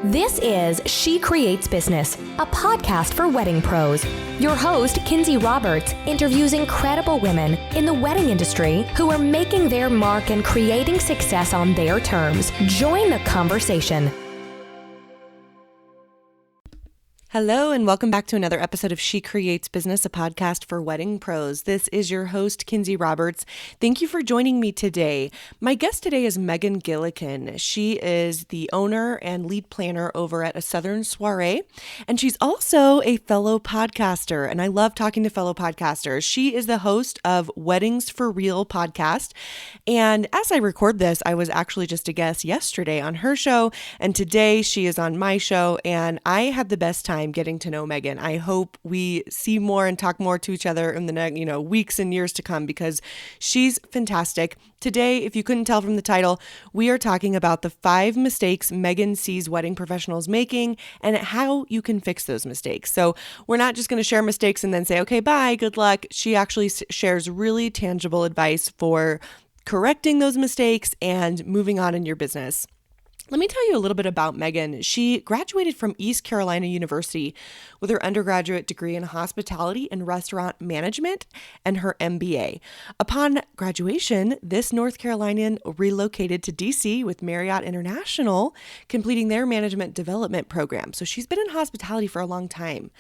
This is She Creates Business, a podcast for wedding pros. Your host, Kinsey Roberts, interviews incredible women in the wedding industry who are making their mark and creating success on their terms. Join the conversation. Hello, and welcome back to another episode of She Creates Business, a podcast for wedding pros. This is your host, Kinsey Roberts. Thank you for joining me today. My guest today is Megan Gillikin. She is the owner and lead planner over at A Southern Soiree, and she's also a fellow podcaster, and I love talking to fellow podcasters. She is the host of Weddings for Real podcast, and as I record this, I was actually just a guest yesterday on her show, and today she is on my show, and I had the best time getting to know Megan. I hope we see more and talk more to each other in the next, weeks and years to come because she's fantastic. Today, if you couldn't tell from the title, we are talking about the 5 mistakes Megan sees wedding professionals making and how you can fix those mistakes. So we're not just going to share mistakes and then say, okay, bye, good luck. She actually shares really tangible advice for correcting those mistakes and moving on in your business. Let me tell you a little bit about Megan. She graduated from East Carolina University with her undergraduate degree in hospitality and restaurant management and her MBA. Upon graduation, this North Carolinian relocated to DC with Marriott International, completing their management development program. So she's been in hospitality for a long time.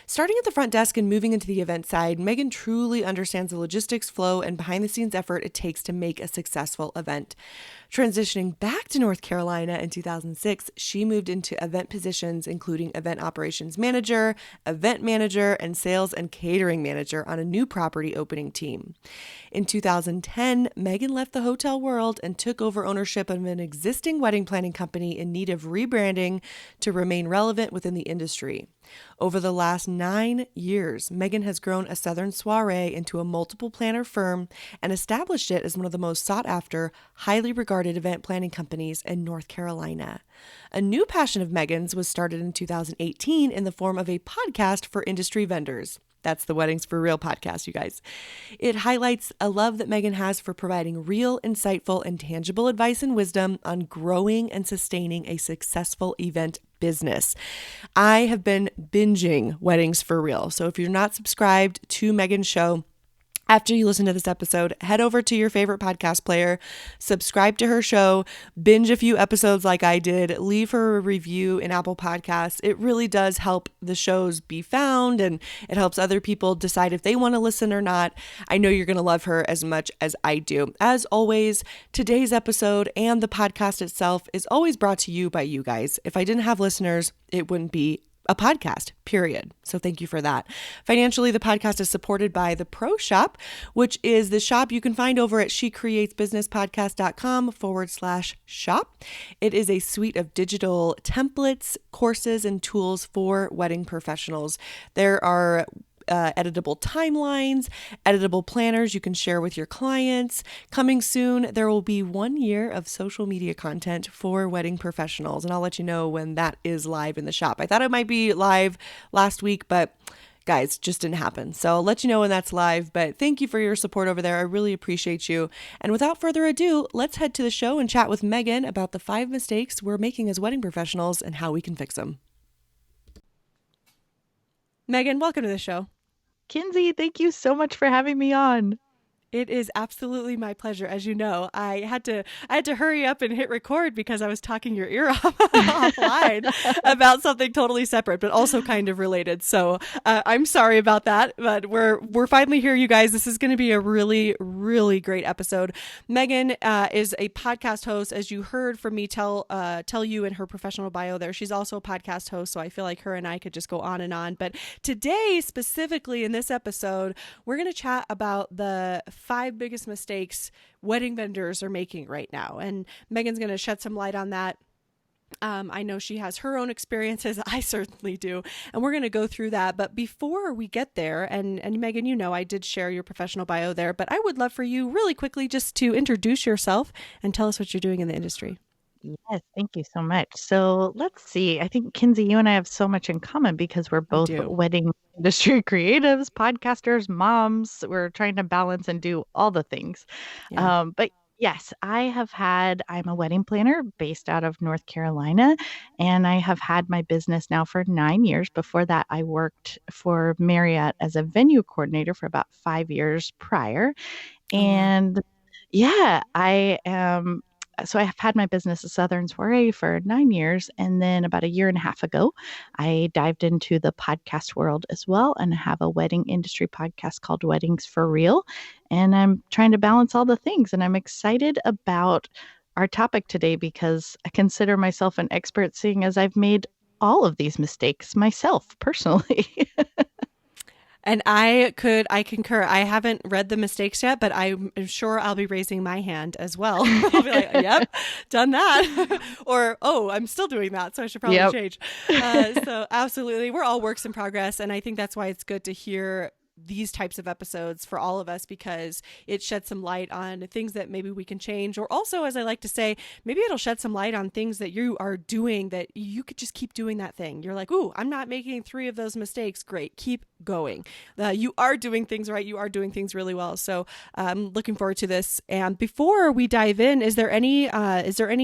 Starting at the front desk and moving into the event side, Megan truly understands the logistics, flow, and behind-the-scenes effort it takes to make a successful event. Transitioning back to North Carolina in 2006, she moved into event positions, including event operations manager, event manager, and sales and catering manager on a new property opening team. In 2010, Megan left the hotel world and took over ownership of an existing wedding planning company in need of rebranding to remain relevant within the industry. Over the last 9 years, Megan has grown A Southern Soiree into a multiple planner firm and established it as one of the most sought after, highly regarded event planning companies in North Carolina. A new passion of Megan's was started in 2018 in the form of a podcast for industry vendors. That's the Weddings for Real podcast, you guys. It highlights a love that Megan has for providing real, insightful, and tangible advice and wisdom on growing and sustaining a successful event business. I have been binging Weddings for Real. So if you're not subscribed to Megan's show, after you listen to this episode, head over to your favorite podcast player, subscribe to her show, binge a few episodes like I did, leave her a review in Apple Podcasts. It really does help the shows be found and it helps other people decide if they want to listen or not. I know you're going to love her as much as I do. As always, today's episode and the podcast itself is always brought to you by you guys. If I didn't have listeners, it wouldn't be a podcast, period. So thank you for that. Financially, the podcast is supported by the Pro Shop, which is the shop you can find over at shecreatesbusinesspodcast.com/shop. It is a suite of digital templates, courses, and tools for wedding professionals. There are editable timelines, editable planners you can share with your clients. Coming soon, there will be 1 year of social media content for wedding professionals, and I'll let you know when that is live in the shop. I thought it might be live last week, but guys, just didn't happen. So I'll let you know when that's live, but thank you for your support over there. I really appreciate you. And without further ado, let's head to the show and chat with Megan about the 5 mistakes we're making as wedding professionals and how we can fix them. Megan, welcome to the show. Kinsey, thank you so much for having me on. It is absolutely my pleasure. As you know, I had to hurry up and hit record because I was talking your ear off offline about something totally separate, but also kind of related. So I'm sorry about that, but we're finally here, you guys. This is going to be a really, really great episode. Megan is a podcast host, as you heard from me tell you in her professional bio there. She's also a podcast host, so I feel like her and I could just go on and on. But today, specifically in this episode, we're going to chat about the 5 biggest mistakes wedding vendors are making right now. And Megan's going to shed some light on that. I know she has her own experiences. I certainly do. And we're going to go through that. But before we get there, and Megan, you know, I did share your professional bio there, but I would love for you really quickly just to introduce yourself and tell us what you're doing in the industry. Yes, thank you so much. So let's see. I think, Kinsey, you and I have so much in common because we're both wedding industry creatives, podcasters, moms. We're trying to balance and do all the things. Yeah. But Yes, I'm a wedding planner based out of North Carolina, and I have had my business now for 9 years. Before that, I worked for Marriott as a venue coordinator for about 5 years prior. Oh, wow. And yeah, I am. So I have had my business, a Southern Soiree, for 9 years. And then about a year and a half ago, I dived into the podcast world as well and have a wedding industry podcast called Weddings for Real. And I'm trying to balance all the things. And I'm excited about our topic today because I consider myself an expert, seeing as I've made all of these mistakes myself personally. And I concur. I haven't read the mistakes yet, but I'm sure I'll be raising my hand as well. I'll be like, yep, done that. Or, oh, I'm still doing that. So I should probably Yep. change. So absolutely. We're all works in progress. And I think that's why it's good to hear these types of episodes for all of us, because it sheds some light on things that maybe we can change, or also, as I like to say, maybe it'll shed some light on things that you are doing that you could just keep doing that thing. You're like, ooh, I'm not making 3 of those mistakes. Great. Keep going. You are doing things right. You are doing things really well. So I'm looking forward to this. And before we dive in, is there any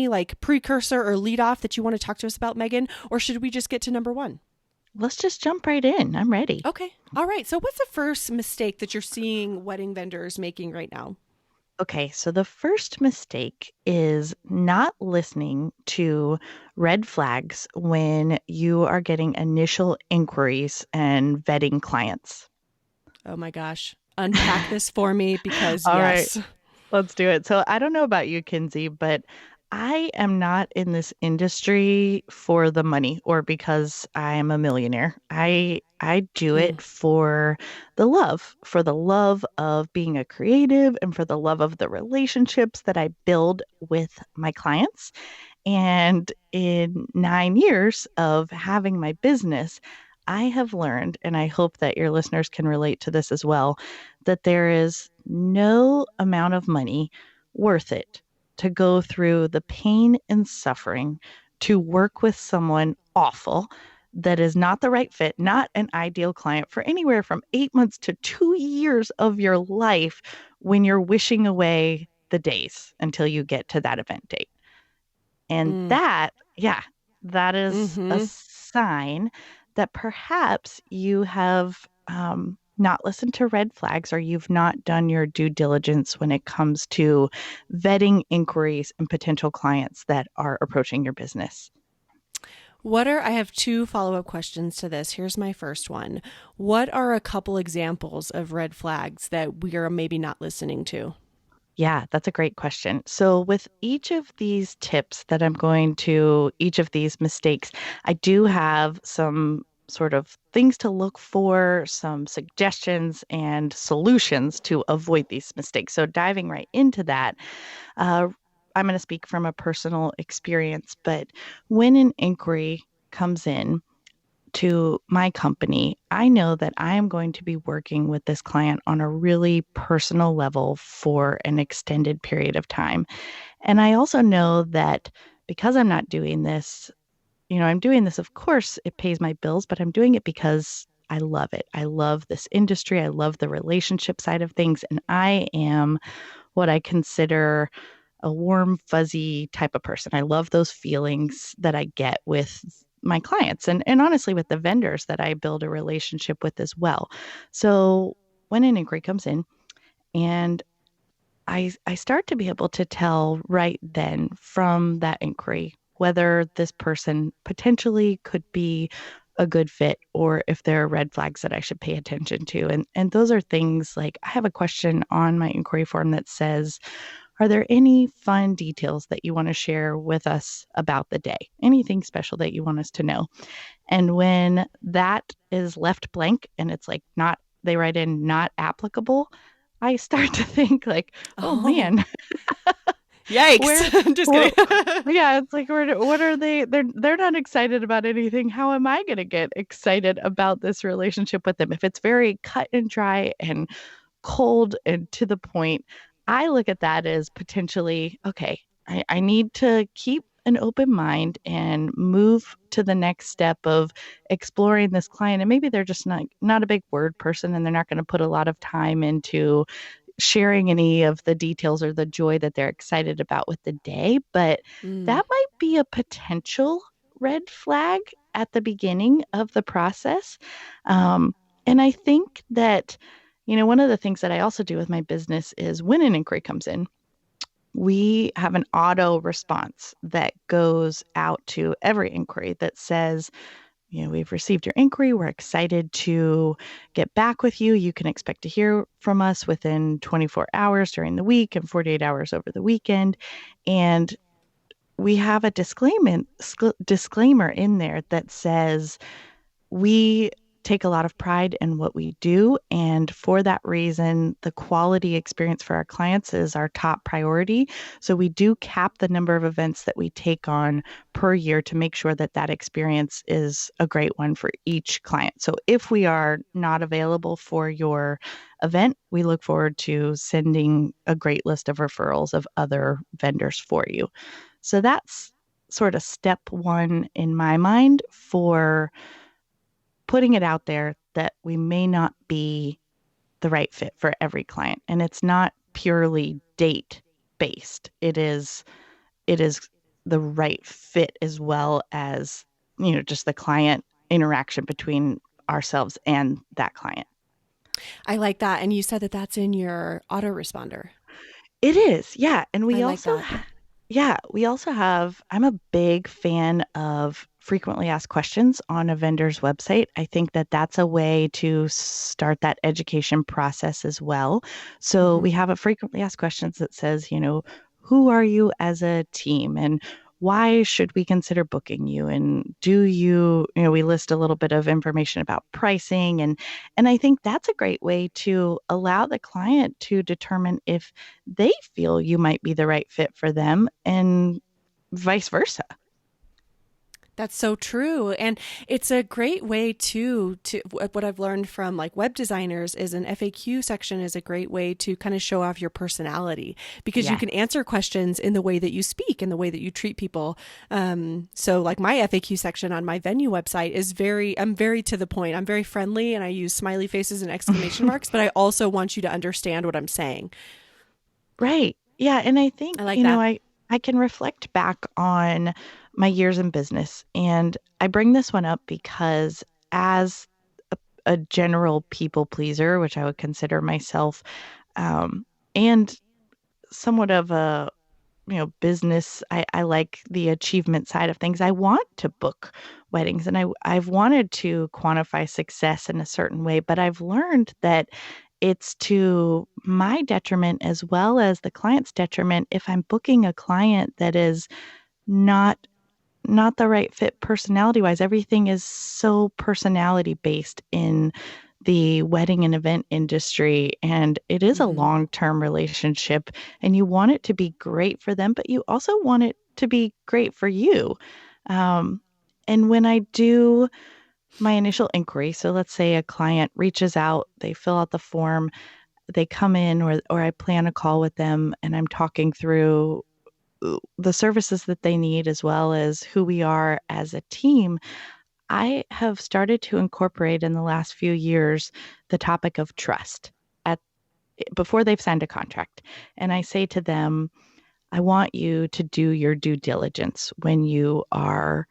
like precursor or lead off that you want to talk to us about, Megan, or should we just get to number 1? Let's just jump right in. I'm ready. Okay. All right. So what's the first mistake that you're seeing wedding vendors making right now? Okay, so the first mistake is not listening to red flags when you are getting initial inquiries and vetting clients. Oh my gosh. Unpack this for me, because All yes. right, let's do it. So I don't know about you, Kinsey, but I am not in this industry for the money or because I am a millionaire. I do it for the love of being a creative and for the love of the relationships that I build with my clients. And in 9 years of having my business, I have learned, and I hope that your listeners can relate to this as well, that there is no amount of money worth it to go through the pain and suffering to work with someone awful that is not the right fit, not an ideal client for anywhere from 8 months to 2 years of your life when you're wishing away the days until you get to that event date. And that is a sign that perhaps you have not listened to red flags, or you've not done your due diligence when it comes to vetting inquiries and potential clients that are approaching your business. I have 2 follow-up questions to this. Here's my first one. What are a couple examples of red flags that we are maybe not listening to? Yeah, that's a great question. So with each of these tips each of these mistakes, I do have some sort of things to look for, some suggestions and solutions to avoid these mistakes. So diving right into that, I'm going to speak from a personal experience, but when an inquiry comes in to my company, I know that I am going to be working with this client on a really personal level for an extended period of time. And I also know that because I'm not doing this, I'm doing this, of course, it pays my bills, but I'm doing it because I love it. I love this industry. I love the relationship side of things. And I am what I consider a warm, fuzzy type of person. I love those feelings that I get with my clients and honestly with the vendors that I build a relationship with as well. So when an inquiry comes in and I start to be able to tell right then from that inquiry whether this person potentially could be a good fit or if there are red flags that I should pay attention to. And those are things like I have a question on my inquiry form that says, are there any fun details that you want to share with us about the day? Anything special that you want us to know? And when that is left blank and it's like they write in not applicable, I start to think like, oh man, Yikes. Just kidding. yeah, it's like, what are they? They're not excited about anything. How am I going to get excited about this relationship with them? If it's very cut and dry and cold and to the point, I look at that as potentially, okay, I need to keep an open mind and move to the next step of exploring this client. And maybe they're just not a big word person and they're not going to put a lot of time into sharing any of the details or the joy that they're excited about with the day, but that might be a potential red flag at the beginning of the process. And I think that, one of the things that I also do with my business is when an inquiry comes in, we have an auto response that goes out to every inquiry that says, we've received your inquiry. We're excited to get back with you. You can expect to hear from us within 24 hours during the week and 48 hours over the weekend. And we have a disclaimer in there that says we take a lot of pride in what we do. And for that reason, the quality experience for our clients is our top priority. So we do cap the number of events that we take on per year to make sure that that experience is a great one for each client. So if we are not available for your event, we look forward to sending a great list of referrals of other vendors for you. So that's sort of step one in my mind for putting it out there that we may not be the right fit for every client. And it's not purely date based. It is the right fit as well as, just the client interaction between ourselves and that client. I like that. And you said that that's in your autoresponder. It is. Yeah. And we I like also that. we also have, I'm a big fan of frequently asked questions on a vendor's website. I think that that's a way to start that education process as well. So we have a frequently asked questions that says, who are you as a team and why should we consider booking you? And do you, we list a little bit of information about pricing. And I think that's a great way to allow the client to determine if they feel you might be the right fit for them and vice versa. That's so true. And it's a great way to what I've learned from like web designers is an FAQ section is a great way to kind of show off your personality because you can answer questions in the way that you speak, in the way that you treat people. So like my FAQ section on my venue website is I'm very to the point. I'm very friendly and I use smiley faces and exclamation marks, but I also want you to understand what I'm saying. Right. Yeah. And I think, I like that. I can reflect back on my years in business. And I bring this one up because as a general people pleaser, which I would consider myself, and somewhat of a, business, I like the achievement side of things. I want to book weddings and I've wanted to quantify success in a certain way, but I've learned that it's to my detriment as well as the client's detriment if I'm booking a client that is not the right fit personality wise. Everything is so personality based in the wedding and event industry, and it is a long-term relationship, and you want it to be great for them, but you also want it to be great for you. And when I do my initial inquiry, so let's say a client reaches out, they fill out the form, they come in, or I plan a call with them, and I'm talking through the services that they need as well as who we are as a team. I have started to incorporate in the last few years the topic of trust before they've signed a contract. And I say to them, I want you to do your due diligence when you are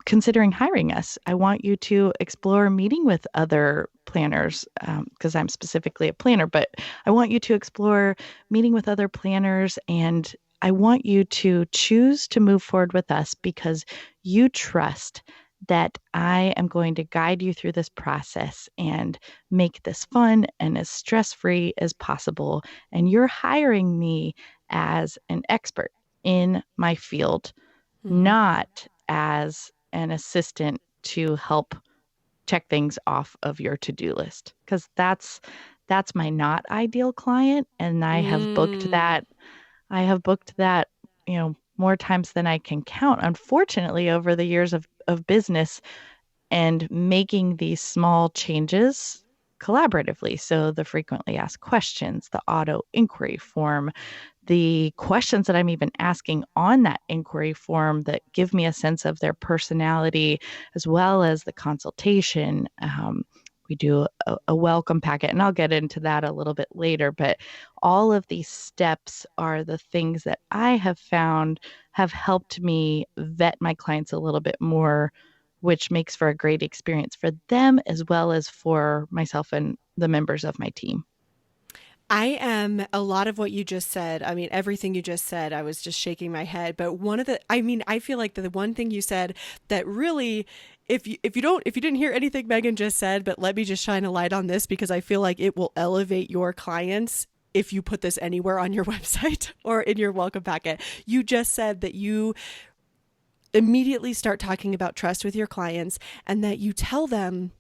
considering hiring us. I want you to explore meeting with other planners because I'm specifically a planner, but I want you to explore meeting with other planners, and I want you to choose to move forward with us because you trust that I am going to guide you through this process and make this fun and as stress-free as possible. And you're hiring me as an expert in my field, not as an assistant to help check things off of your to-do list. Because that's my not ideal client. And I have booked that. More times than I can count, unfortunately, over the years of business and making these small changes collaboratively. So the frequently asked questions, the auto inquiry form, the questions that I'm even asking on that inquiry form that give me a sense of their personality, as well as the consultation. We do a welcome packet, and I'll get into that a little bit later. But all of these steps are the things that I have found have helped me vet my clients a little bit more, which makes for a great experience for them as well as for myself and the members of my team. I am a lot of what you just said. I mean, everything you just said, I was just shaking my head. But I feel like the one thing you said that really, if you didn't hear anything Megan just said, but let me just shine a light on this because I feel like it will elevate your clients if you put this anywhere on your website or in your welcome packet. You just said that you immediately start talking about trust with your clients and that you tell them,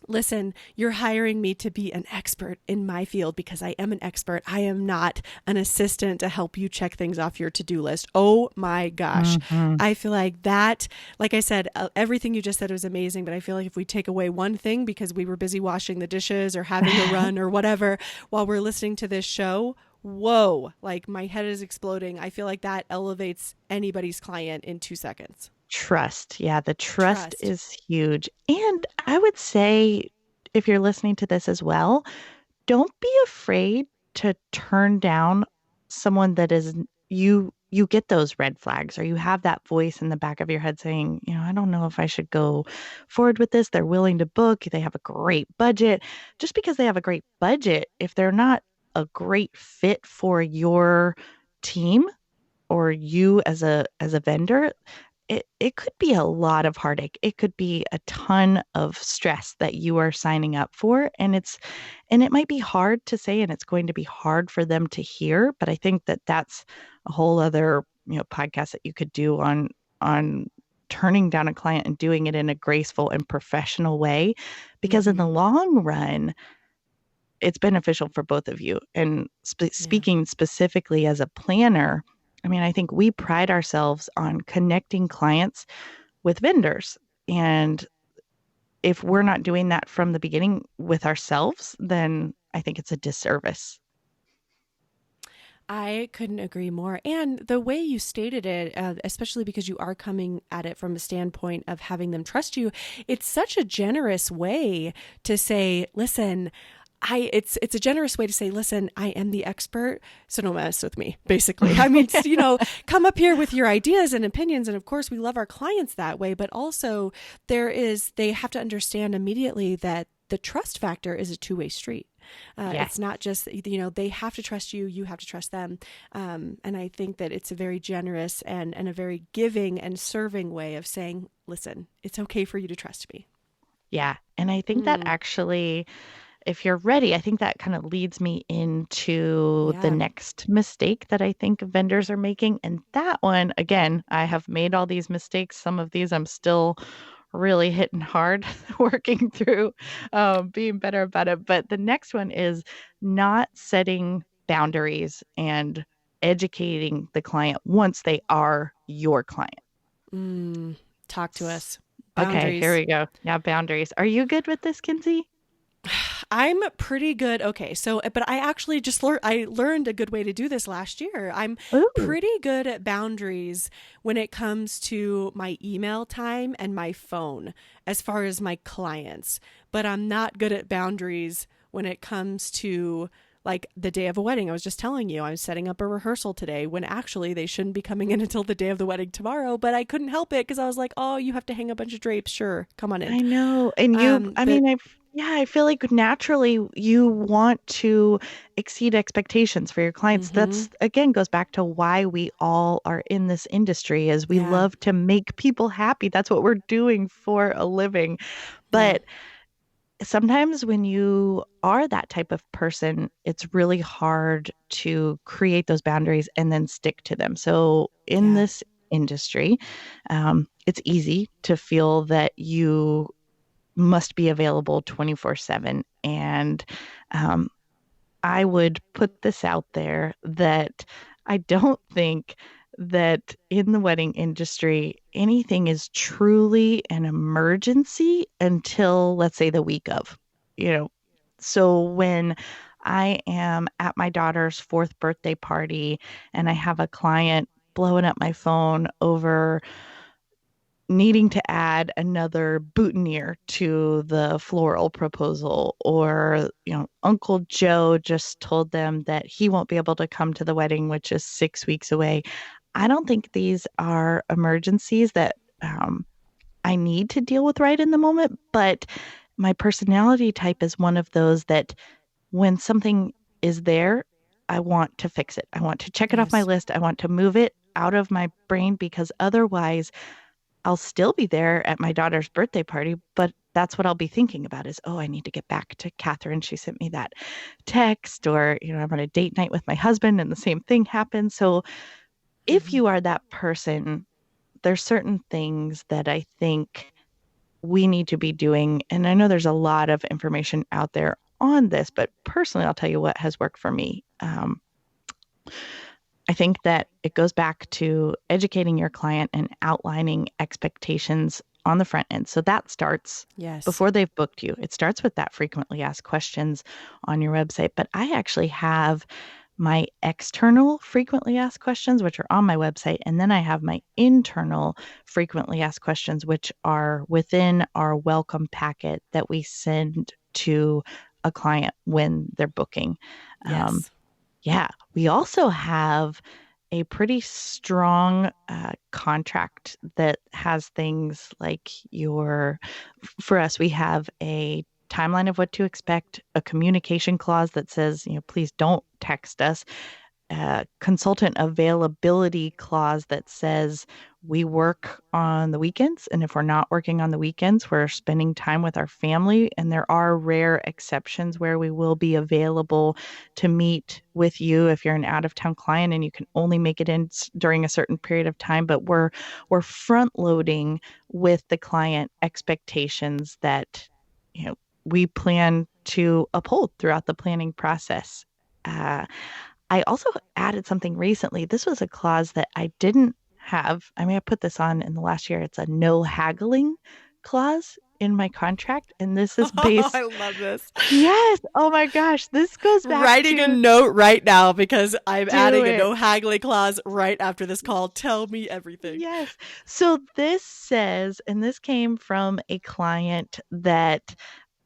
listen, you're hiring me to be an expert in my field because I am an expert. I am not an assistant to help you check things off your to-do list. Oh my gosh. I feel like that, like I said, everything you just said was amazing, but I feel like if we take away one thing because we were busy washing the dishes or having a run or whatever while we're listening to this show, whoa, like my head is exploding. I feel like that elevates anybody's client in 2 seconds. Trust. Yeah, the trust is huge. And I would say, if you're listening to this as well, don't be afraid to turn down someone that is you get those red flags, or you have that voice in the back of your head saying, I don't know if I should go forward with this. They're willing to book. They have a great budget. Just because they have a great budget, if they're not a great fit for your team or you as a vendor, it could be a lot of heartache. It could be a ton of stress that you are signing up for. And it might be hard to say, and it's going to be hard for them to hear. But I think that that's a whole other, podcast that you could do on turning down a client and doing it in a graceful and professional way, because in the long run, it's beneficial for both of you. And speaking specifically as a planner, I mean, I think we pride ourselves on connecting clients with vendors. And if we're not doing that from the beginning with ourselves, then I think it's a disservice. I couldn't agree more. And the way you stated it, especially because you are coming at it from a standpoint of having them trust you, it's such a generous way to say, listen, it's a generous way to say, listen, I am the expert, so don't mess with me, basically. I mean, come up here with your ideas and opinions. And of course, we love our clients that way, but also they have to understand immediately that the trust factor is a two-way street. It's not just, they have to trust you, you have to trust them. And I think that it's a very generous and a very giving and serving way of saying, listen, it's okay for you to trust me. Yeah. And I think that actually, if you're ready, I think that kind of leads me into the next mistake that I think vendors are making. And that one, again, I have made all these mistakes. Some of these I'm still really hitting hard, working through, being better about it. But the next one is not setting boundaries and educating the client once they are your client. Talk to us. Boundaries. Okay, here we go. Now, boundaries. Are you good with this, Kinsey? I'm pretty good. Okay. So, but I actually I learned a good way to do this last year. I'm pretty good at boundaries when it comes to my email time and my phone as far as my clients, but I'm not good at boundaries when it comes to like the day of a wedding. I was just telling you, I'm setting up a rehearsal today when actually they shouldn't be coming in until the day of the wedding tomorrow, but I couldn't help it because I was like, oh, you have to hang a bunch of drapes. Sure. Come on in. I know. And I feel like naturally you want to exceed expectations for your clients. That's, again, goes back to why we all are in this industry, is we love to make people happy. That's what we're doing for a living. But sometimes when you are that type of person, it's really hard to create those boundaries and then stick to them. So in this industry, it's easy to feel that you must be available 24/7. And I would put this out there that I don't think that in the wedding industry, anything is truly an emergency until, let's say, the week of, So when I am at my daughter's 4th birthday party and I have a client blowing up my phone over needing to add another boutonniere to the floral proposal, or Uncle Joe just told them that he won't be able to come to the wedding, which is 6 weeks away. I don't think these are emergencies that I need to deal with right in the moment, but my personality type is one of those that when something is there, I want to fix it. I want to check it off my Yes. list. I want to move it out of my brain, because otherwise I'll still be there at my daughter's birthday party, but that's what I'll be thinking about is, oh, I need to get back to Catherine. She sent me that text, or, I'm on a date night with my husband and the same thing happened. So if Mhm. you are that person, there's certain things that I think we need to be doing. And I know there's a lot of information out there on this, but personally, I'll tell you what has worked for me. I think that it goes back to educating your client and outlining expectations on the front end. So that starts Yes. before they've booked you. It starts with that frequently asked questions on your website. But I actually have my external frequently asked questions, which are on my website. And then I have my internal frequently asked questions, which are within our welcome packet that we send to a client when they're booking. Um, Yes. yeah, we also have a pretty strong contract that has things like for us, we have a timeline of what to expect, a communication clause that says, please don't text us, consultant availability clause that says we work on the weekends. And if we're not working on the weekends, we're spending time with our family. And there are rare exceptions where we will be available to meet with you if you're an out of town client and you can only make it in during a certain period of time. But we're front loading with the client expectations that, we plan to uphold throughout the planning process. I also added something recently. This was a clause that I didn't have. I mean, I put this on in the last year. It's a no haggling clause in my contract. And this is Oh, based, I love this. yes. Oh my gosh. This goes back Writing a to note right now because I'm do adding a it. no haggling clause right after this call. Tell me everything. Yes. So this says, and this came from a client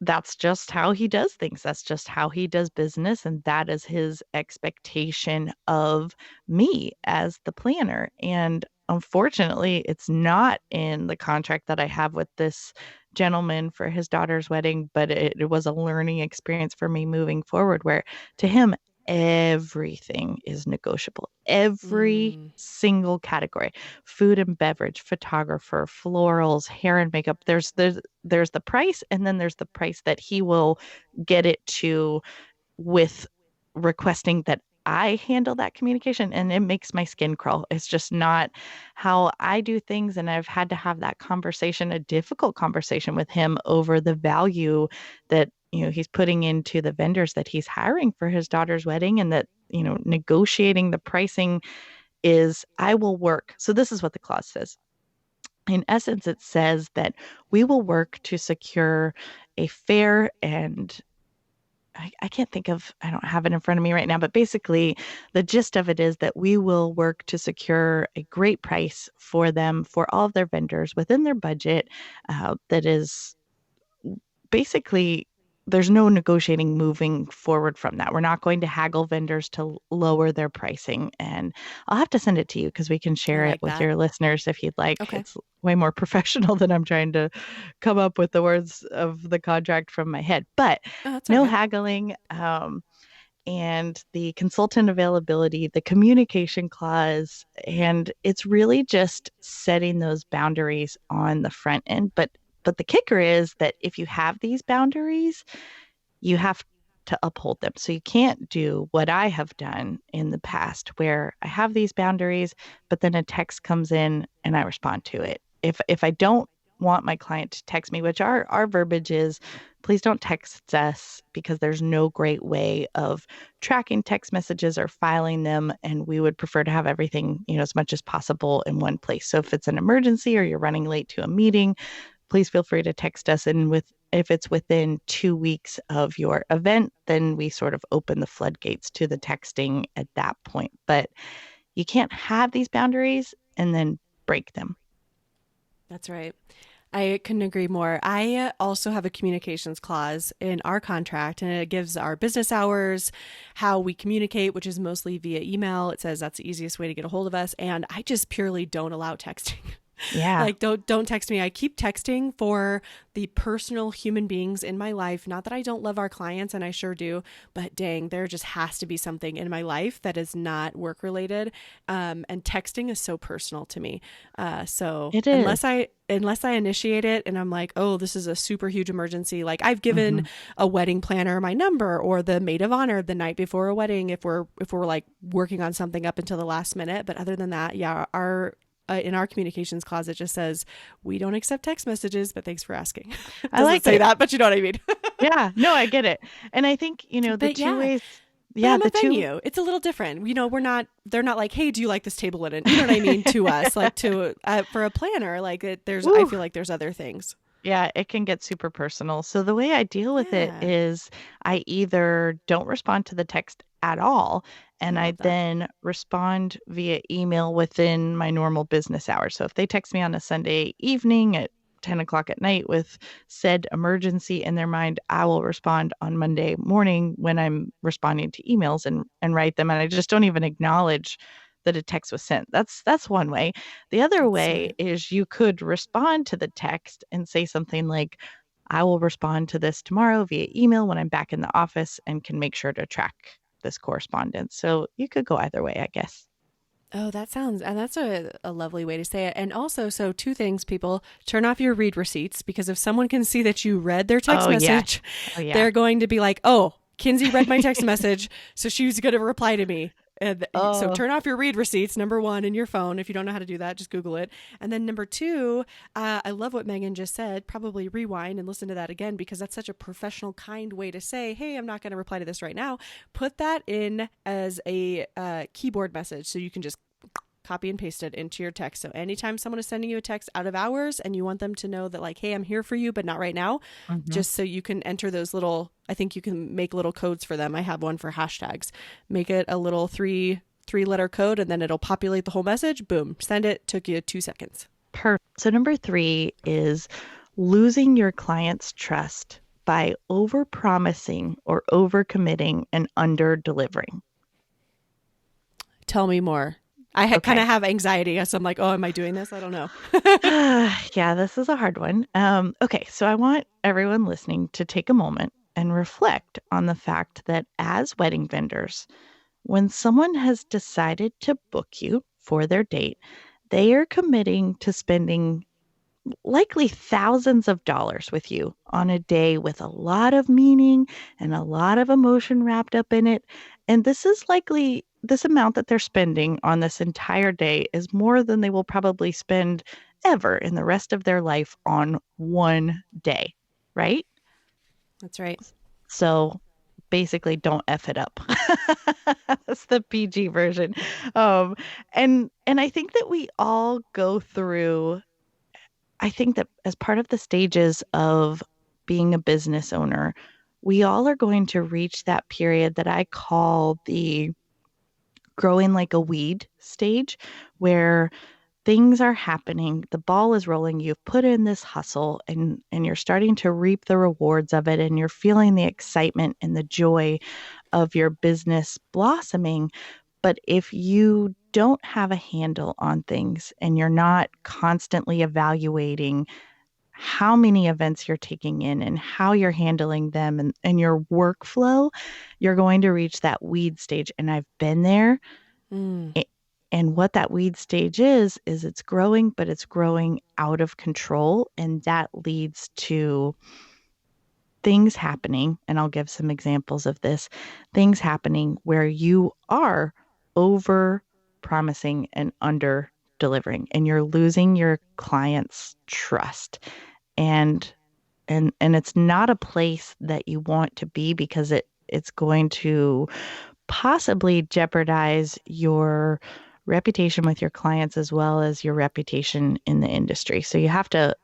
that's just how he does things. That's just how he does business. And that is his expectation of me as the planner. And unfortunately, it's not in the contract that I have with this gentleman for his daughter's wedding, but it was a learning experience for me moving forward, where to him, everything is negotiable. Every Mm. single category: food and beverage, photographer, florals, hair and makeup. There's the price, and then there's the price that he will get it to with requesting that I handle that communication, and it makes my skin crawl. It's just not how I do things, and I've had to have that conversation, a difficult conversation with him over the value that he's putting into the vendors that he's hiring for his daughter's wedding, and that negotiating the pricing is I will work. So this is what the clause says. In essence, it says that we will work to secure a fair and I can't think of, I don't have it in front of me right now, but basically the gist of it is that we will work to secure a great price for them, for all of their vendors within their budget, that is basically there's no negotiating moving forward from that. We're not going to haggle vendors to lower their pricing. And I'll have to send it to you because we can I share it like with that. your listeners if you'd like. Okay. It's way more professional than I'm trying to come up with the words of the contract from my head. But Oh, that's no okay. haggling. And the consultant availability, the communication clause, and it's really just setting those boundaries on the front end. But the kicker is that if you have these boundaries, you have to uphold them. So you can't do what I have done in the past where I have these boundaries, but then a text comes in and I respond to it. If I don't want my client to text me, which our verbiage is, please don't text us, because there's no great way of tracking text messages or filing them. And we would prefer to have everything, as much as possible in one place. So if it's an emergency or you're running late to a meeting, please feel free to text us. And if it's within 2 weeks of your event, then we sort of open the floodgates to the texting at that point. But you can't have these boundaries and then break them. That's right. I couldn't agree more. I also have a communications clause in our contract, and it gives our business hours, how we communicate, which is mostly via email. It says that's the easiest way to get a hold of us. And I just purely don't allow texting. Yeah. Like don't text me. I keep texting for the personal human beings in my life. Not that I don't love our clients, and I sure do, but dang, there just has to be something in my life that is not work related. And texting is so personal to me. So It is. unless I initiate it and I'm like, oh, this is a super huge emergency. Like I've Hmm. given a wedding planner my number or the maid of honor the night before a wedding if we're like working on something up until the last minute. But other than that, yeah, our in our communications clause, it just says, we don't accept text messages, but thanks for asking. It I doesn't like say it. that, but you know what I mean. Yeah. No, I get it. And I think, the But two yeah, ways, but yeah, I'm a the two, venue. It's a little different. They're not like, hey, do you like this table linen? You know what I mean? To us, like for a planner, like I woo, feel like there's other things. yeah, it can get super personal. So the way I deal with it Yeah. is I either don't respond to the text at all, I and I love that. then respond via email within my normal business hours. So if they text me on a Sunday evening at 10 o'clock at night with said emergency in their mind, I will respond on Monday morning when I'm responding to emails and write them. And I just don't even acknowledge that a text was sent. That's one way. The other That's way smart. is you could respond to the text and say something like, I will respond to this tomorrow via email when I'm back in the office and can make sure to track this correspondence. So you could go either way, I guess. Oh, and that's a lovely way to say it. And also, so two things, people turn off your read receipts because if someone can see that you read their text Oh, yeah. message, Oh, yeah. they're going to be like, oh, Kinsey read my text message, so she's going to reply to me. And so Oh, turn off your read receipts, number one, in your phone. If you don't know how to do that, just Google it. And then number two, I love what Megan just said. Probably rewind and listen to that again because that's such a professional, kind way to say, hey, I'm not going to reply to this right now. Put that in as a keyboard message so you can just copy and paste it into your text. So anytime someone is sending you a text out of hours and you want them to know that like, hey, I'm here for you, but not right now, mhm. just so you can enter those little, I think you can make little codes for them. I have one for hashtags. Make it a little three letter code and then it'll populate the whole message. Boom, send it. Took you 2 seconds. Perfect. So number 3 is losing your client's trust by overpromising or overcommitting and under delivering. Tell me more. I kind Okay. of have anxiety. So I'm like, oh, am I doing this? I don't know. Yeah, this is a hard one. Okay, so I want everyone listening to take a moment and reflect on the fact that as wedding vendors, when someone has decided to book you for their date, they are committing to spending likely thousands of dollars with you on a day with a lot of meaning and a lot of emotion wrapped up in it. And this amount that they're spending on this entire day is more than they will probably spend ever in the rest of their life on one day, right? That's right. So basically don't F it up. That's the PG version. Um, and I think that we all go through I think that as part of the stages of being a business owner, we all are going to reach that period that I call the growing like a weed stage, where things are happening, the ball is rolling, you've put in this hustle and you're starting to reap the rewards of it and you're feeling the excitement and the joy of your business blossoming. But if you don't have a handle on things and you're not constantly evaluating how many events you're taking in and how you're handling them and your workflow, you're going to reach that weed stage. And I've been there. Mm, A- And what that weed stage is it's growing, but it's growing out of control. And that leads to things happening. And I'll give some examples of this things happening where you are over promising and under delivering, and you're losing your client's trust. And and it's not a place that you want to be because it's going to possibly jeopardize your reputation with your clients as well as your reputation in the industry. So you have to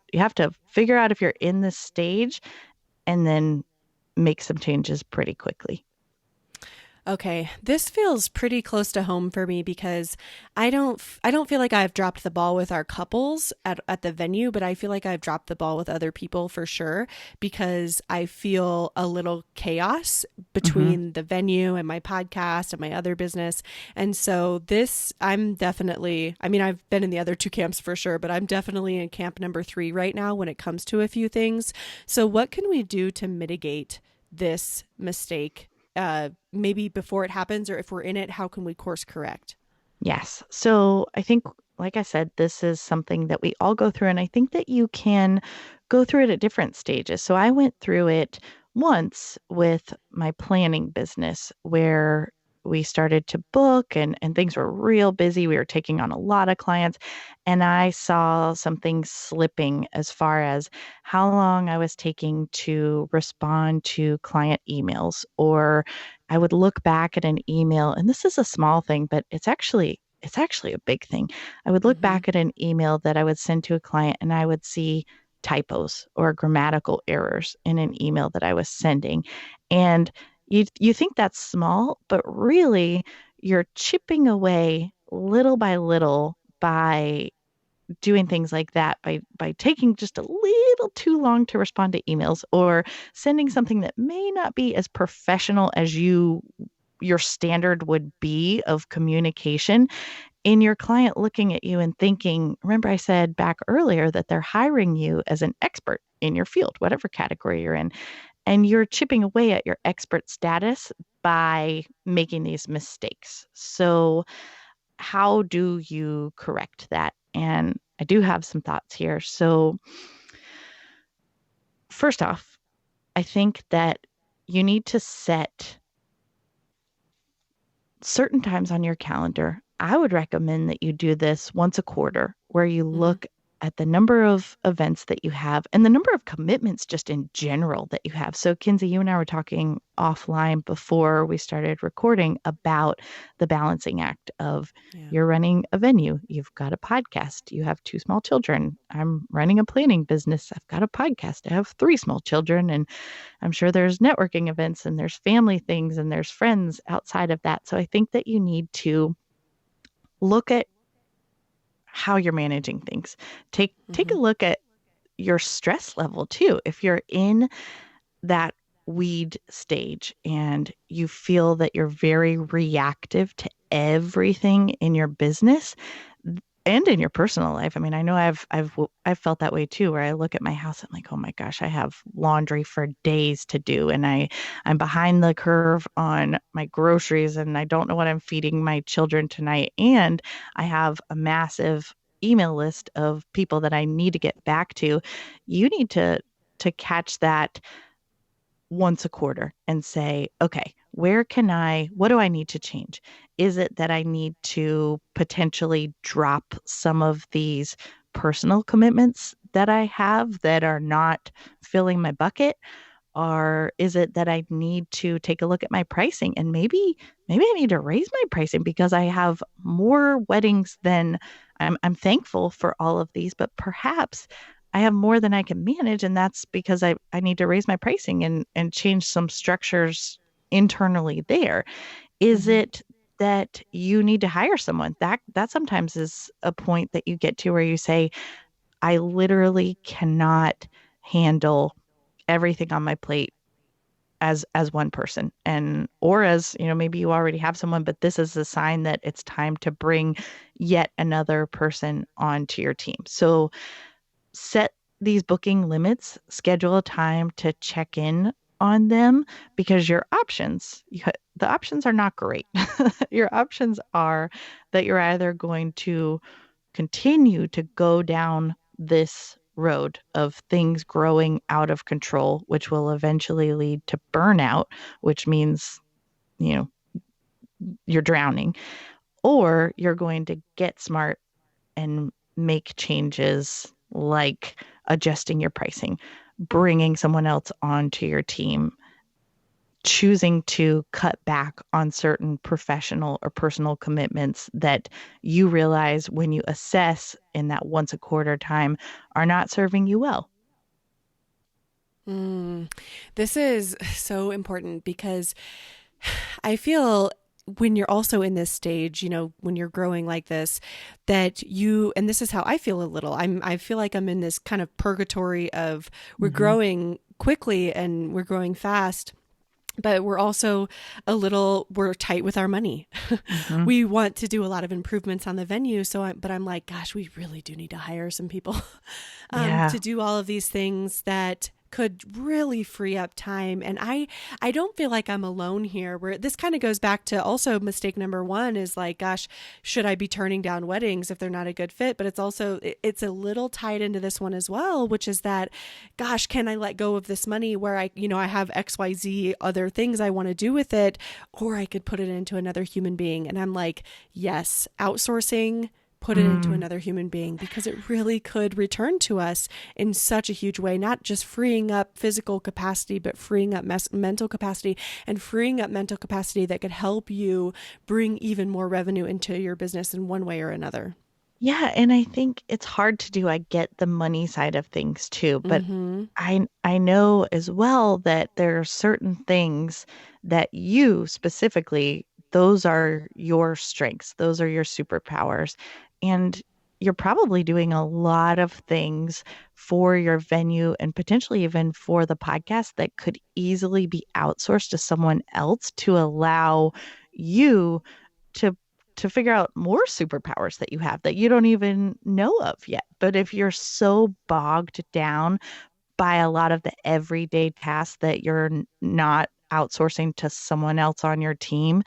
figure out if you're in this stage and then make some changes pretty quickly. Okay, this feels pretty close to home for me because I don't feel like I've dropped the ball with our couples at the venue, but I feel like I've dropped the ball with other people for sure because I feel a little chaos Hmm. between the venue and my podcast and my other business. And so this I'm definitely, I mean, I've been in the other two camps for sure, but I'm definitely in camp number 3 right now when it comes to a few things. So what can we do to mitigate this mistake, maybe before it happens, or if we're in it, how can we course correct? Yes. So I think, like I said, this is something that we all go through. And I think that you can go through it at different stages. So I went through it once with my planning business where we started to book and things were real busy. We were taking on a lot of clients. And I saw some things slipping as far as how long I was taking to respond to client emails, or I would look back at an email, and this is a small thing, but it's actually a big thing. I would look Mm-hmm. back at an email that I would send to a client and I would see typos or grammatical errors in an email that I was sending. And you think that's small, but really you're chipping away little by little by doing things like that, by taking just a little too long to respond to emails, or sending something that may not be as professional as your standard would be of communication, in your client looking at you and thinking, remember I said back earlier that they're hiring you as an expert in your field, whatever category you're in, and you're chipping away at your expert status by making these mistakes. So how do you correct that? And I do have some thoughts here. So, first off, I think that you need to set certain times on your calendar. I would recommend that you do this once a quarter, where you Mm-hmm. look at the number of events that you have and the number of commitments just in general that you have. So, Kinsey, you and I were talking offline before we started recording about the balancing act of Yeah. you're running a venue, you've got a podcast, you have two small children. I'm running a planning business, I've got a podcast, I have three small children, and I'm sure there's networking events and there's family things and there's friends outside of that. So I think that you need to look at how you're managing things. Take Mm-hmm. a look at your stress level too. If you're in that weed stage and you feel that you're very reactive to everything in your business and in your personal life. I mean, I know I've felt that way too, where I look at my house, I'm like, oh my gosh, I have laundry for days to do, and I'm behind the curve on my groceries, and I don't know what I'm feeding my children tonight, and I have a massive email list of people that I need to get back to. You need to catch that once a quarter and say, okay, what do I need to change? Is it that I need to potentially drop some of these personal commitments that I have that are not filling my bucket? Or is it that I need to take a look at my pricing and maybe I need to raise my pricing because I have more weddings than I'm thankful for all of these, but perhaps I have more than I can manage, and that's because I need to raise my pricing and change some structures internally there. Is Mm-hmm. it that you need to hire someone? That sometimes is a point that you get to where you say, I literally cannot handle everything on my plate as one person, and or as maybe you already have someone, but this is a sign that it's time to bring yet another person onto your team. So set these booking limits, schedule a time to check in on them, because the options are not great. Your options are that you're either going to continue to go down this road of things growing out of control, which will eventually lead to burnout, which means, you know, you're drowning, or you're going to get smart and make changes like adjusting your pricing, bringing someone else onto your team, choosing to cut back on certain professional or personal commitments that you realize when you assess in that once a quarter time are not serving you well. Mm. This is so important because I feel when you're also in this stage, when you're growing like this, that and this is how I feel a little. I feel like I'm in this kind of purgatory of we're growing quickly and we're growing fast, but we're also we're tight with our money. Mm-hmm. We want to do a lot of improvements on the venue. But I'm like, gosh, we really do need to hire some people Yeah. to do all of these things that could really free up time. And I don't feel like I'm alone here, where this kind of goes back to also mistake number one is like, gosh, should I be turning down weddings if they're not a good fit? But it's a little tied into this one as well, which is that, gosh, can I let go of this money where I have XYZ other things I want to do with it, or I could put it into another human being. And I'm like, yes, outsourcing, put it into another human being, because it really could return to us in such a huge way, not just freeing up physical capacity, but freeing up mental capacity, and freeing up mental capacity that could help you bring even more revenue into your business in one way or another. Yeah, and I think it's hard to do. I get the money side of things too, but I know as well that there are certain things that you specifically, those are your strengths, those are your superpowers. And you're probably doing a lot of things for your venue and potentially even for the podcast that could easily be outsourced to someone else to allow you to figure out more superpowers that you have that you don't even know of yet. But if you're so bogged down by a lot of the everyday tasks that you're not outsourcing to someone else on your team,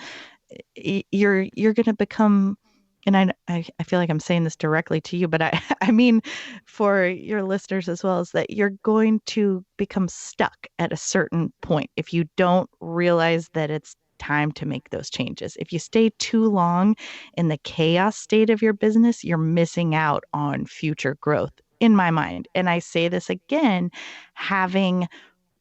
you're going to become, and I feel like I'm saying this directly to you, but I mean for your listeners as well, is that you're going to become stuck at a certain point if you don't realize that it's time to make those changes. If you stay too long in the chaos state of your business, you're missing out on future growth, in my mind. And I say this again, having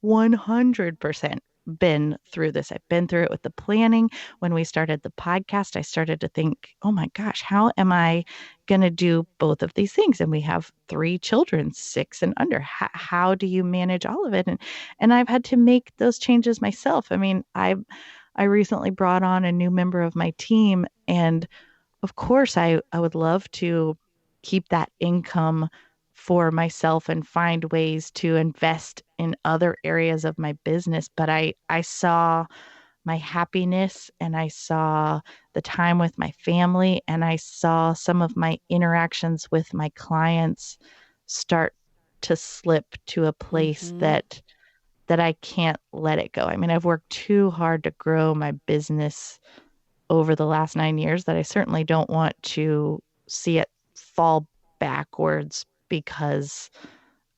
100% been through this. I've been through it with the planning. When we started the podcast, I started to think, oh my gosh, how am I going to do both of these things? And we have 3 children, 6 and under. How do you manage all of it? And I've had to make those changes myself. I mean, I recently brought on a new member of my team, and of course, I would love to keep that income for myself and find ways to invest in other areas of my business. But I saw my happiness, and I saw the time with my family, and I saw some of my interactions with my clients start to slip to a place that I can't let it go. I mean, I've worked too hard to grow my business over the last 9 years that I certainly don't want to see it fall backwards because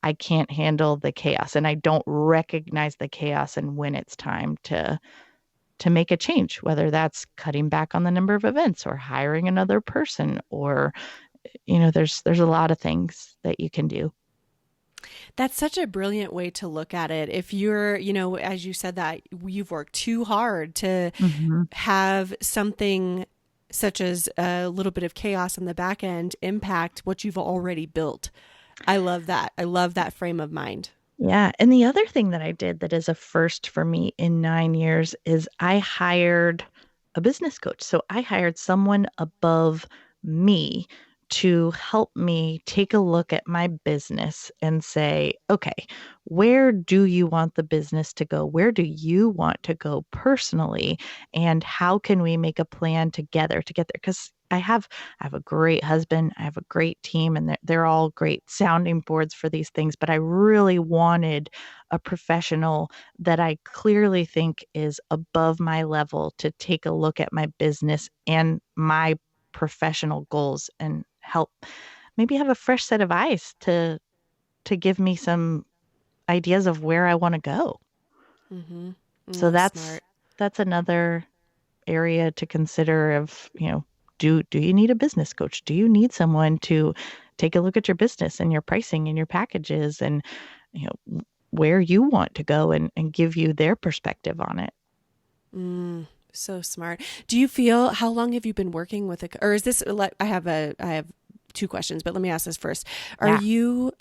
I can't handle the chaos and I don't recognize the chaos and when it's time to make a change, whether that's cutting back on the number of events or hiring another person, or there's a lot of things that you can do. That's such a brilliant way to look at it. If you're, as you said, that you've worked too hard to have something such as a little bit of chaos on the back end impact what you've already built. I love that. I love that frame of mind. Yeah. And the other thing that I did that is a first for me in 9 years is I hired a business coach. So I hired someone above me to help me take a look at my business and say, okay, where do you want the business to go? Where do you want to go personally? And how can we make a plan together to get there? Because I have a great husband, I have a great team, and they're all great sounding boards for these things. But I really wanted a professional that I clearly think is above my level to take a look at my business and my professional goals and help maybe have a fresh set of eyes to give me some ideas of where I want to go. So that's smart. That's another area to consider of, do you need a business coach? Do you need someone to take a look at your business and your pricing and your packages and, where you want to go and give you their perspective on it? So smart. Do you feel, how long have you been working with or is this, I have 2 questions, but let me ask this first. Are you,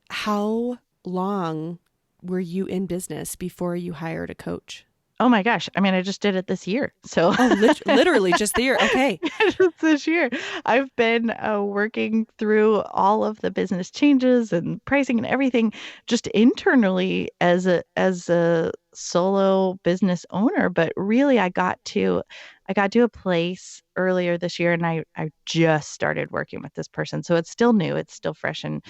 how long were you in business before you hired a coach? Oh my gosh. I mean, I just did it this year. So Oh, literally just the year. Okay. just this year, I've been working through all of the business changes and pricing and everything just internally as a solo business owner. But really, I got to a place earlier this year, and I just started working with this person. So it's still new, it's still fresh, and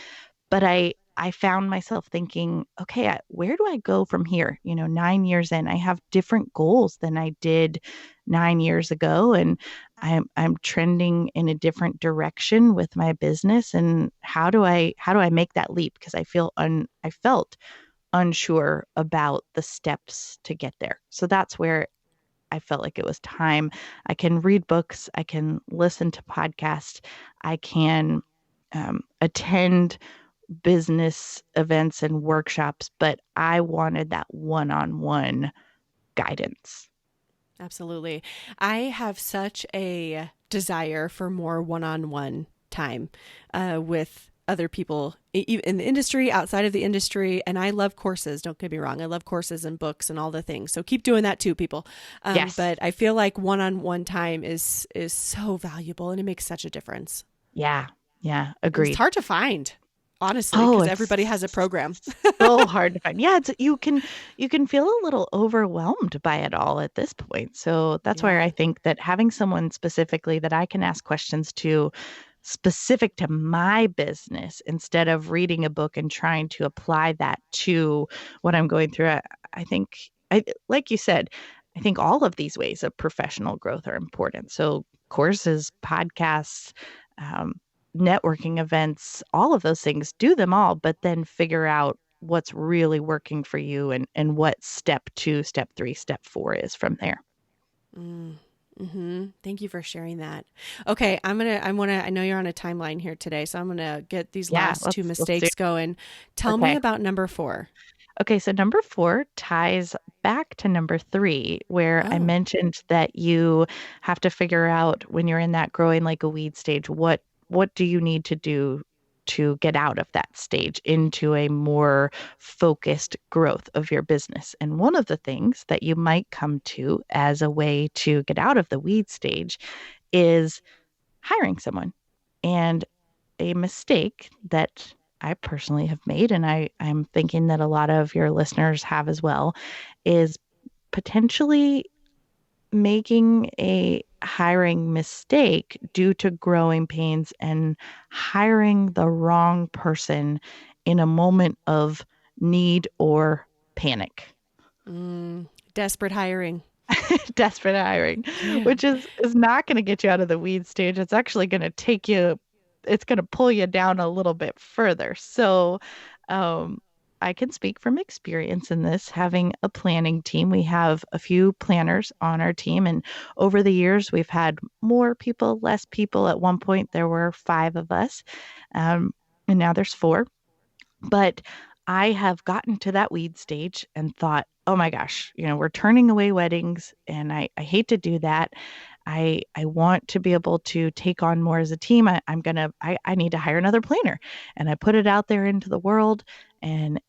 but I found myself thinking, okay, where do I go from here? 9 years in, I have different goals than I did 9 years ago, and I'm trending in a different direction with my business. And how do I make that leap? Because I felt unsure about the steps to get there. So that's where I felt like it was time. I can read books, I can listen to podcasts, I can attend business events and workshops, but I wanted that one-on-one guidance. Absolutely. I have such a desire for more one-on-one time with other people in the industry, outside of the industry. And I love courses. Don't get me wrong. I love courses and books and all the things. So keep doing that too, people. Yes. But I feel like one-on-one time is so valuable, and it makes such a difference. Yeah. Yeah. And Agreed. it's hard to find, honestly, Oh, because it's everybody has a program. so hard to find. Yeah, you can feel a little overwhelmed by it all at this point. So that's why Yeah. I think that having someone specifically that I can ask questions to specific to my business instead of reading a book and trying to apply that to what I'm going through. I think like you said, I think all of these ways of professional growth are important. So courses, podcasts, um, networking events, all of those things, do them all, but then figure out what's really working for you and what step 2, step 3, step 4 is from there. Thank you for sharing that. Okay, I know you're on a timeline here today, so I'm gonna get these Yeah, last two let's do mistakes it. going. Tell me Okay. about number 4. Okay, so number 4 ties back to number 3, where I Oh, mentioned that you have to figure out when you're in that growing like a weed stage, what do you need to do to get out of that stage into a more focused growth of your business. And one of the things that you might come to as a way to get out of the weed stage is hiring someone. And a mistake that I personally have made, and I'm thinking that a lot of your listeners have as well, is potentially making a hiring mistake due to growing pains and hiring the wrong person in a moment of need or panic. desperate hiring. Desperate hiring, Yeah. which is not going to get you out of the weed stage. It's actually going to it's going to pull you down a little bit further. So, um, I can speak from experience in this, having a planning team. We have a few planners on our team, and over the years, we've had more people, less people. At one point, there were 5 of us, um, and now there's 4. But I have gotten to that weed stage and thought, oh my gosh, we're turning away weddings, and I hate to do that. I want to be able to take on more as a team. I need to hire another planner. And I put it out there into the world, and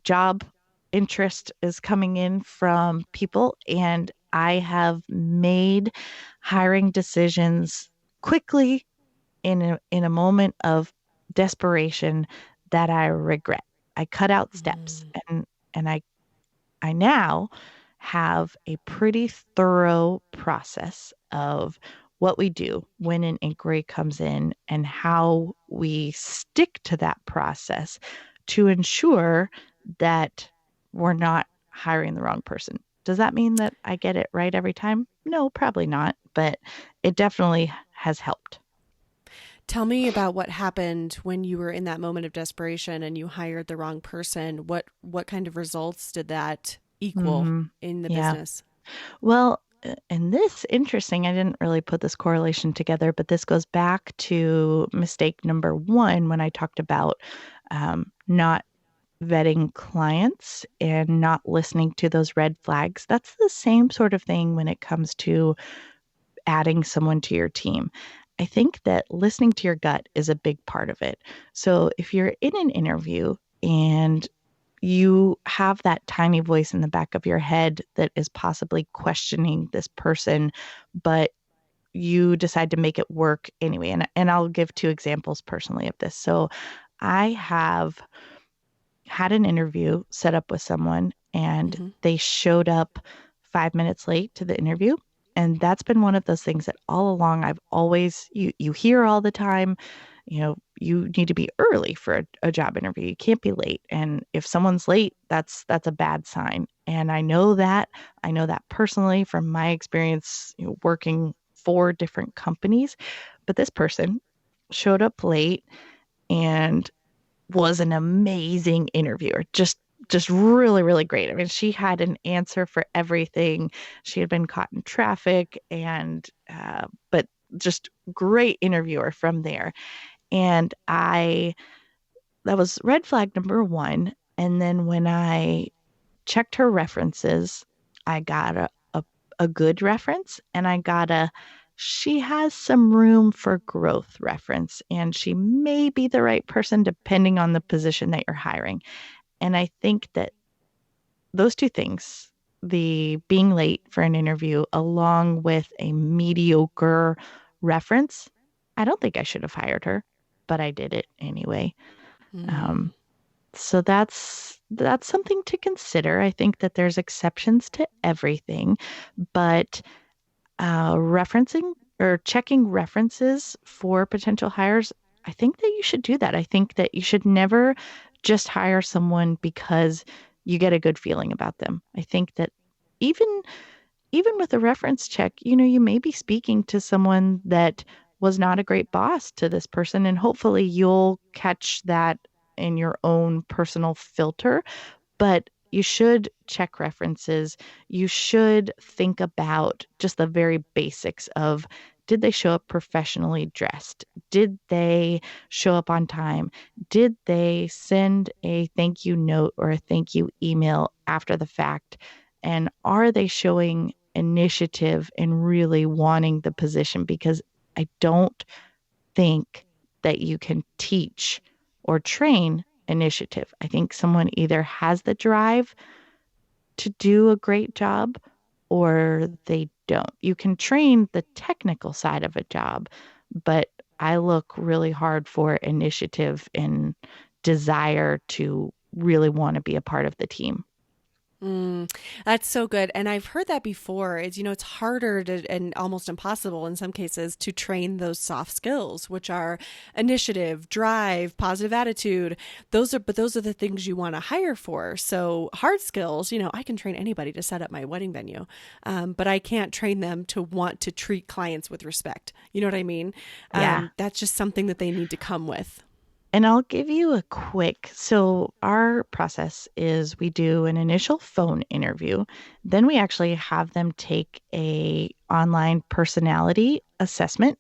job interest is coming in from people. And I have made hiring decisions quickly in a moment of desperation that I regret. I cut out steps, and I now have a pretty thorough process of what we do when an inquiry comes in and how we stick to that process to ensure that we're not hiring the wrong person. Does that mean that I get it right every time? No, probably not, but it definitely has helped. Tell me about what happened when you were in that moment of desperation and you hired the wrong person. What kind of results did that equal hmm in the Yeah. business? Well, and this interesting, I didn't really put this correlation together, but this goes back to mistake number 1 when I talked about not vetting clients and not listening to those red flags. That's the same sort of thing when it comes to adding someone to your team. I think that listening to your gut is a big part of it. So if you're in an interview and you have that tiny voice in the back of your head that is possibly questioning this person, but you decide to make it work anyway. And I'll give two examples personally of this. So I have had an interview set up with someone and Mm-hmm. they showed up 5 minutes late to the interview. And that's been one of those things that all along I've always, you hear all the time, you need to be early for a job interview. You can't be late. And if someone's late, that's a bad sign. And I know that personally from my experience, working for different companies. But this person showed up late and was an amazing interviewer. Just really, really great. I mean, she had an answer for everything. She had been caught in traffic and but just great interviewer from there. And that was red flag number one. And then when I checked her references, I got a good reference and I got she has some room for growth reference and she may be the right person depending on the position that you're hiring. And I think that those two things, the being late for an interview along with a mediocre reference, I don't think I should have hired her, but I did it anyway. Mm. Um, so that's something to consider. I think that there's exceptions to everything, but referencing or checking references for potential hires, I think that you should do that. I think that you should never just hire someone because you get a good feeling about them. I think that even even with a reference check, you may be speaking to someone that was not a great boss to this person, and hopefully you'll catch that in your own personal filter. But you should check references. You should think about just the very basics of, did they show up professionally dressed? Did they show up on time? Did they send a thank you note or a thank you email after the fact? And are they showing initiative and really wanting the position? Because I don't think that you can teach or train initiative. I think someone either has the drive to do a great job or they don't. You can train the technical side of a job, but I look really hard for initiative and desire to really want to be a part of the team. Mm, that's so good. And I've heard that before. It's harder to, and almost impossible in some cases to train those soft skills, which are initiative, drive, positive attitude. Those are the things you want to hire for. So hard skills, I can train anybody to set up my wedding venue. But I can't train them to want to treat clients with respect. You know what I mean? Yeah. That's just something that they need to come with. And I'll give you so our process is we do an initial phone interview. Then we actually have them take a online personality assessment.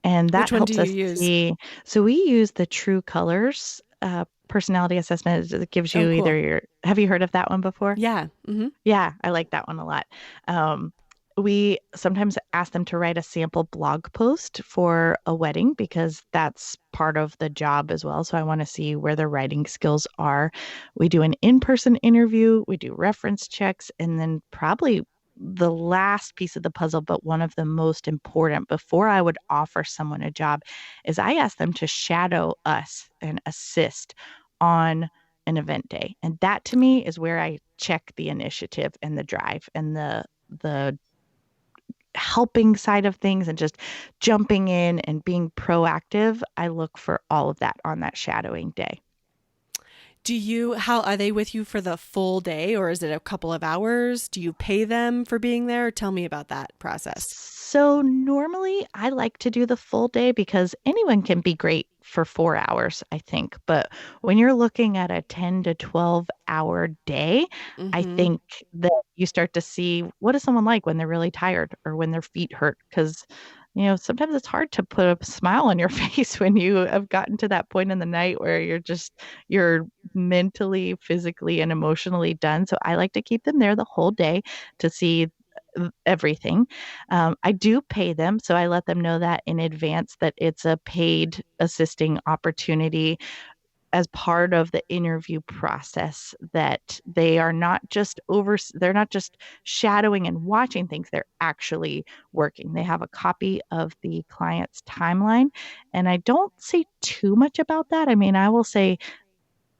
And that Which one do helps you us use? see. So we use the True Colors personality assessment. It gives Oh, you cool. have you heard of that one before? Yeah. Mm-hmm. Yeah, I like that one a lot. Um, we sometimes ask them to write a sample blog post for a wedding because that's part of the job as well. So I want to see where their writing skills are. We do an in-person interview, we do reference checks, and then probably the last piece of the puzzle, but one of the most important before I would offer someone a job, is I ask them to shadow us and assist on an event day. And that to me is where I check the initiative and the drive and the helping side of things and just jumping in and being proactive. I look for all of that on that shadowing day. How are they with you for the full day or is it a couple of hours? Do you pay them for being there? Tell me about that process. So normally I like to do the full day because anyone can be great for 4 hours, I think. But when you're looking at a 10 to 12-hour day, I Mm-hmm. think that you start to see, what is someone like when they're really tired or when their feet hurt? Because, sometimes it's hard to put a smile on your face when you have gotten to that point in the night where you're mentally, physically, and emotionally done. So I like to keep them there the whole day to see everything. I do pay them, so I let them know that in advance that it's a paid assisting opportunity. as part of the interview process, that they're not just shadowing and watching things, they're actually working. They have a copy of the client's timeline, and I don't say too much about that. I mean, I will say,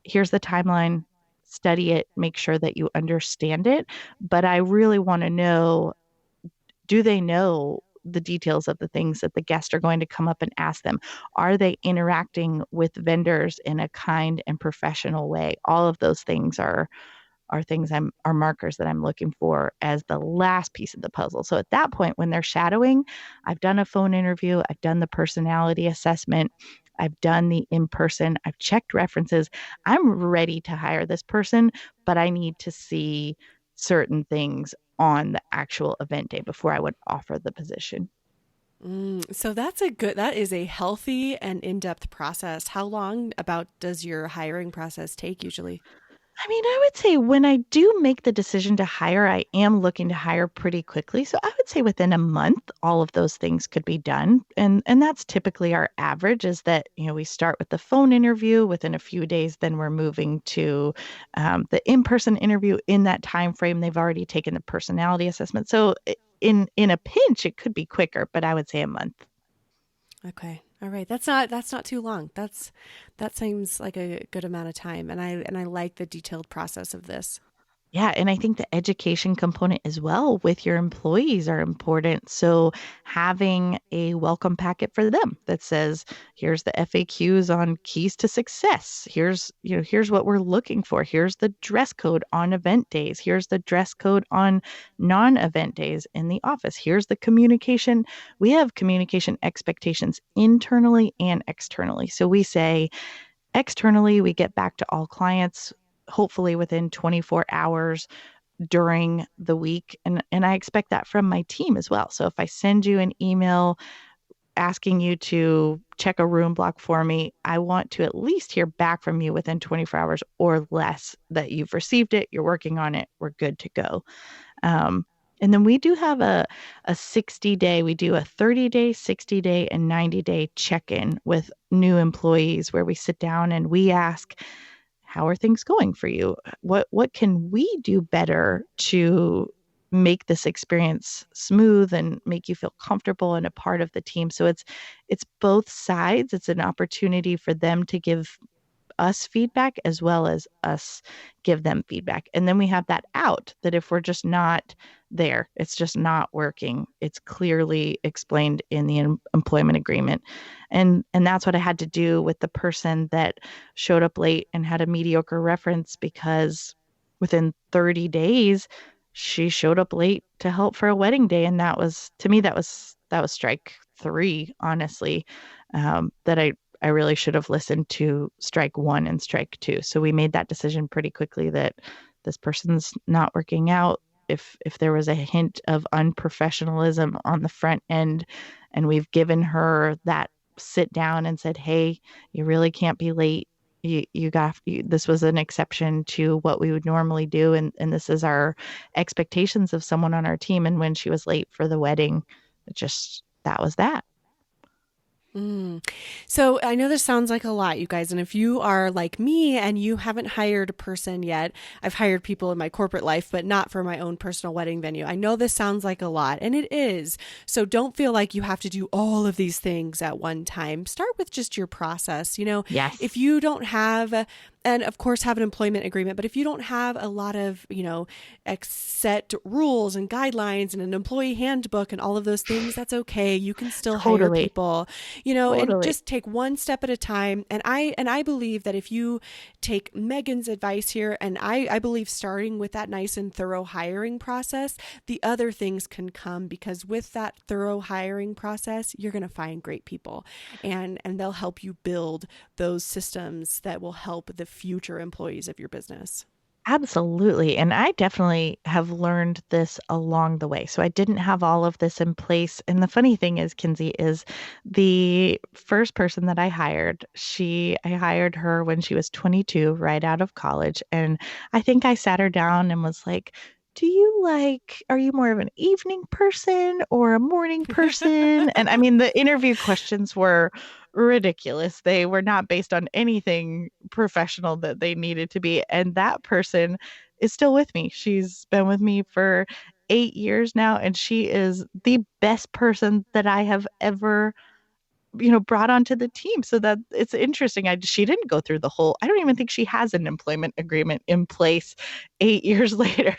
here's the timeline, study it, make sure that you understand it, but I really want to know, do they know the details of the things that the guests are going to come up and ask them? Are they interacting with vendors in a kind and professional way? All of those things are things are markers that I'm looking for as the last piece of the puzzle. So at that point, when they're shadowing, I've done a phone interview, I've done the personality assessment, I've done the in-person, I've checked references. I'm ready to hire this person, but I need to see certain things on the actual event day before I would offer the position. So that is a healthy and in-depth process. How long about does your hiring process take usually? I mean, I would say when I do make the decision to hire, I am looking to hire pretty quickly. So I would say within a month, all of those things could be done. And that's typically our average, is that, we start with the phone interview. Within a few days, then we're moving to the in-person interview. In that time frame, they've already taken the personality assessment. So in a pinch, it could be quicker, but I would say a month. Okay. All right. That's not too long. That seems like a good amount of time, and I like the detailed process of this. Yeah, and I think the education component as well with your employees are important. So having a welcome packet for them that says, here's the FAQs on keys to success. Here's what we're looking for. Here's the dress code on event days. Here's the dress code on non-event days in the office. Here's the communication. We have communication expectations internally and externally. So we say, externally, we get back to all clients hopefully within 24 hours during the week. And I expect that from my team as well. So if I send you an email asking you to check a room block for me, I want to at least hear back from you within 24 hours or less that you've received it, you're working on it, we're good to go. And then we do have a 60-day, we do a 30-day, 60-day, and 90-day check-in with new employees where we sit down and we ask, how are things going for you? What can we do better to make this experience smooth and make you feel comfortable and a part of the team? So it's both sides. It's an opportunity for them to give us feedback as well as us give them feedback. And then we have that out, that if we're just not there, it's just not working, it's clearly explained in the employment agreement. And that's what I had to do with the person that showed up late and had a mediocre reference, because within 30 days she showed up late to help for a wedding day, and that was, to me, that was strike 3, honestly. That I really should have listened to strike 1 and strike 2. So we made that decision pretty quickly that this person's not working out. If there was a hint of unprofessionalism on the front end, and we've given her that sit down and said, hey, you really can't be late. This was an exception to what we would normally do. And this is our expectations of someone on our team. And when she was late for the wedding, that was that. So I know this sounds like a lot, you guys. And if you are like me and you haven't hired a person yet, I've hired people in my corporate life, but not for my own personal wedding venue. I know this sounds like a lot, and it is. So don't feel like you have to do all of these things at one time. Start with just your process. Yes. If you don't have, and of course have an employment agreement, but if you don't have a lot of, set rules and guidelines and an employee handbook and all of those things, that's okay. You can still hire people, and just take one step at a time. And I believe that if you take Megan's advice here, and I believe starting with that nice and thorough hiring process, the other things can come, because with that thorough hiring process, you're going to find great people, and they'll help you build those systems that will help the future employees of your business. Absolutely. And I definitely have learned this along the way. So I didn't have all of this in place. And the funny thing is, Kinsey, is the first person that I hired, I hired her when she was 22, right out of college. And I think I sat her down and was like, are you more of an evening person or a morning person? And I mean, the interview questions were ridiculous. They were not based on anything professional that they needed to be. And that person is still with me. She's been with me for 8 years now, and she is the best person that I have ever brought onto the team. So that it's interesting. She didn't go through the whole, I don't even think she has an employment agreement in place 8 years later.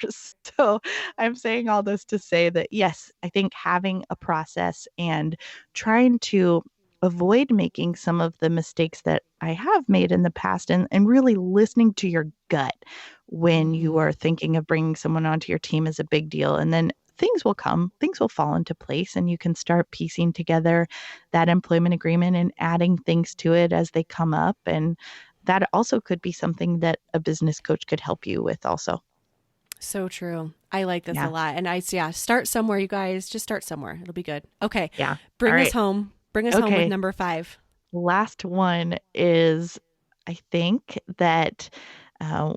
So I'm saying all this to say that, yes, I think having a process and trying to avoid making some of the mistakes that I have made in the past, and really listening to your gut when you are thinking of bringing someone onto your team is a big deal. And then things will fall into place, and you can start piecing together that employment agreement and adding things to it as they come up. And that also could be something that a business coach could help you with also. So true. I like this Yeah. a lot. And start somewhere, you guys. Just start somewhere. It'll be good. Okay. Yeah. Bring All us right. home. Bring us home with number 5. Last one is, I think that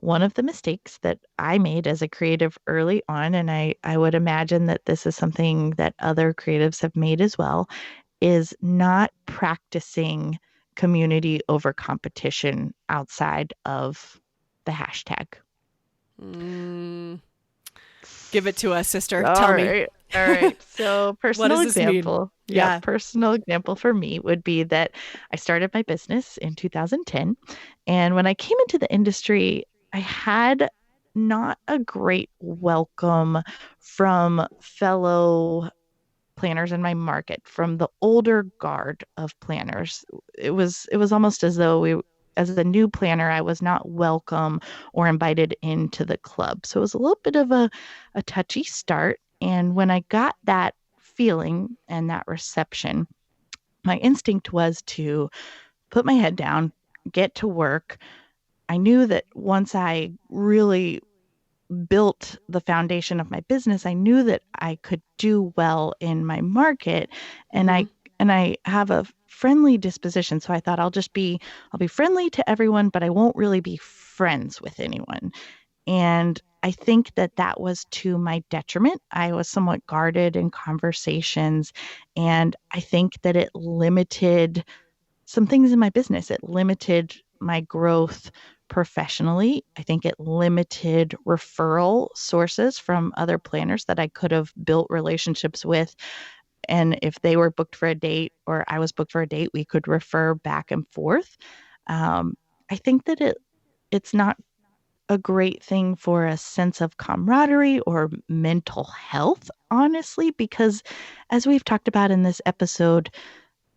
one of the mistakes that I made as a creative early on, and I would imagine that this is something that other creatives have made as well, is not practicing community over competition outside of the hashtag. Give it to us, sister. All Tell right. me. All right. So personal example. Yeah. Personal example for me would be that I started my business in 2010. And when I came into the industry, I had not a great welcome from fellow planners in my market, from the older guard of planners. It was almost as though as a new planner, I was not welcome or invited into the club. So it was a little bit of a touchy start. And when I got that feeling and that reception, my instinct was to put my head down, get to work. I knew that once I really built the foundation of my business, I knew that I could do well in my market, and I have a friendly disposition. So I thought I'll be friendly to everyone, but I won't really be friends with anyone. And I think that was to my detriment. I was somewhat guarded in conversations, and I think that it limited some things in my business. It limited my growth professionally. I think it limited referral sources from other planners that I could have built relationships with. And if they were booked for a date or I was booked for a date, we could refer back and forth. I think that it's not a great thing for a sense of camaraderie or mental health, honestly, because as we've talked about in this episode,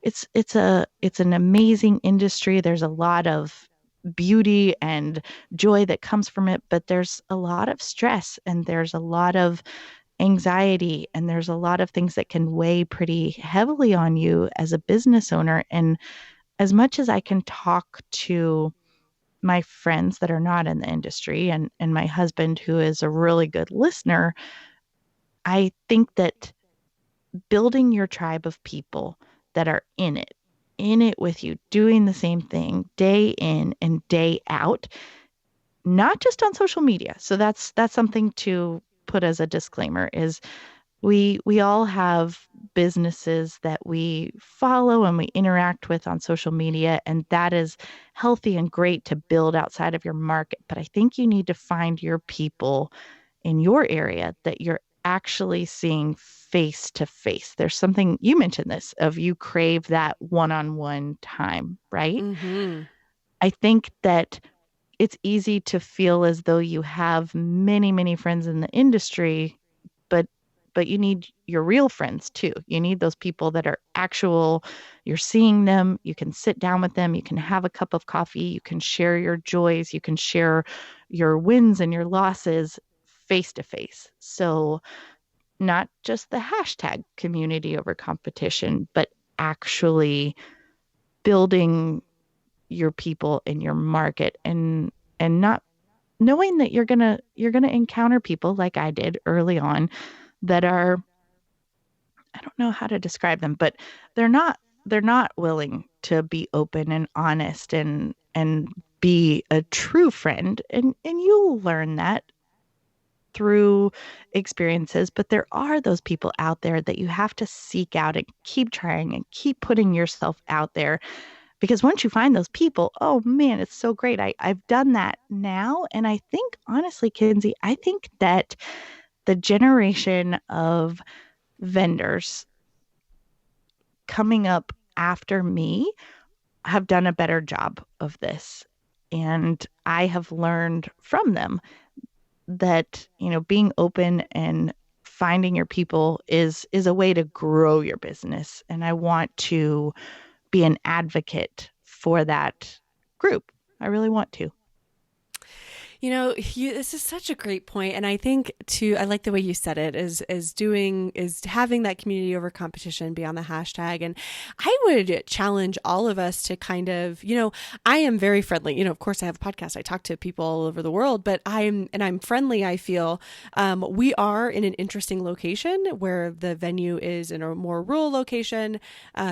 it's an amazing industry. There's a lot of beauty and joy that comes from it, but there's a lot of stress and there's a lot of anxiety and there's a lot of things that can weigh pretty heavily on you as a business owner. And as much as I can talk to my friends that are not in the industry and my husband, who is a really good listener, I think that building your tribe of people that are in it with you, doing the same thing day in and day out, not just on social media. So that's something to put as a disclaimer is we all have businesses that we follow and we interact with on social media, and that is healthy and great to build outside of your market. But I think you need to find your people in your area that you're actually seeing face to face. There's something, you mentioned this, of you crave that one-on-one time, right? I think that it's easy to feel as though you have many, many friends in the industry, but you need your real friends too. You need those people that are actual, you're seeing them, you can sit down with them, you can have a cup of coffee, you can share your joys, you can share your wins and your losses face to face. So not just the hashtag community over competition, but actually building your people in your market, and not knowing that you're gonna encounter people like I did early on that are, I don't know how to describe them, but they're not willing to be open and honest and be a true friend, and you'll learn that through experiences, but there are those people out there that you have to seek out and keep trying and keep putting yourself out there. Because once you find those people, oh man, it's so great. I've done that now. And I think, honestly, Kinsey, I think that the generation of vendors coming up after me have done a better job of this. And I have learned from them that, being open and finding your people is a way to grow your business. And I want to be an advocate for that group. I really want to. This is such a great point. And I think too, I like the way you said it, is having that community over competition be on the hashtag. And I would challenge all of us to kind of, I am very friendly. Of course I have a podcast. I talk to people all over the world, but I'm friendly. I feel we are in an interesting location where the venue is in a more rural location.